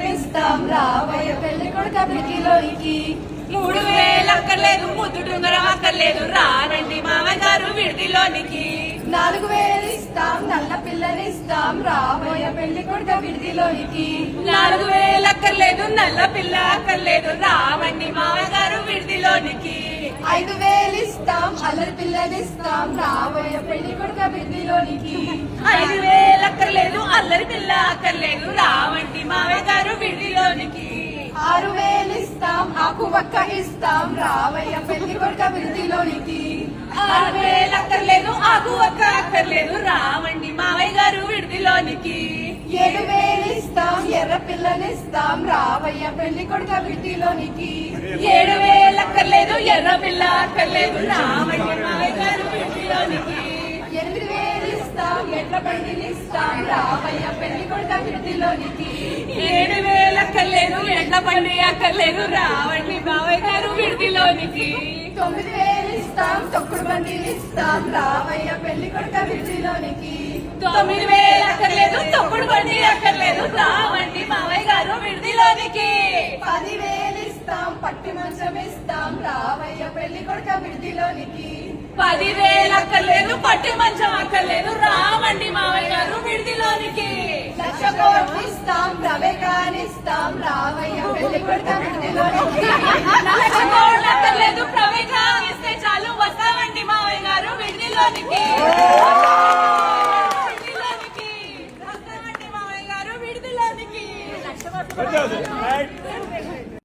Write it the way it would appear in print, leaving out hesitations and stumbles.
మంచం ఇస్తాం రావయ్య పెళ్లి కొడుక విడిదిలోనికి 3000 అక్కర్లేదు ముద్దుటుంగరం అక్కర్లేదు రానండి మామయ్య గారు విడిదిలోనికి 4000 ఇస్తాం నల్ల పిల్లనిస్తాం రావయ్య పెళ్లి కొడుక విడిదిలోనికి 4000 అక్కర్లేదు నల్ల పిల్ల అక్కర్లేదు రావండి మామయ్య గారు విడిదిలోనికి 5000 ఇస్తాం అల్లరి పిల్లనిస్తాం రావయ్య పెళ్లి కొడుక విడిదిలోనికి 5000 అక్కర్లేదు అల్లరి పిల్ల అక్కర్లేదు రావండి మామయ్య గారు విడిదిలోనికి 6000 ఇస్తాం ఆకు వక్క ఇస్తాం రావయ్య పెళ్లి కొడుక విడిదిలోనికి 6000 అక్కర్లేదు ఆకు ఒక్క అక్కర్లేదు రావండి మామయ్య గారు విడిదిలోనికి 7000 ఇస్తాం ఎర్ర పిల్లనిస్తాం రావయ్య పెళ్లి కొడుక విడిదిలోనికి 7000 అక్కర్లేదు ఎర్ర పిల్ల అక్కర్లేదు రావండి మామయ్య గారు విడిదిలోనికి 8000 ఇస్తాం ఎట్ల బండినిస్తాం రావయ్య పెళ్లి కొడుక విడిదిలోనికి 7000 అక్కర్లేదు ఎడ్ల బండి అక్కర్లేదు రావండి మామయ్య గారు విడిదిలోనికి 9000 ఇస్తాం తొక్కుడు బండినిస్తాం రావయ్య పెళ్లి కొడుక విడిదిలోనికి 9000 అక్కర్లేదు తొక్కుడు బండి అక్కర్లేదు రావండి మామయ్య గారు విడిదిలోనికి 10,000 ఇస్తాం పట్టి మంచం ఇస్తాం రావయ్య పెళ్లి కొడుక విడిదిలోనికి 10,000 అక్కర్లేదు పట్టి మంచం అక్కర్లేదు రావండి మామయ్య గారు విడిదిలోనికి 1,00,000 కోట్లు ఇస్తాం రవే కానిస్తాం రావయ్య పెళ్లి కొడుక విడిదిలోనికి 1,00,000 కోట్లు అక్కర్లేదు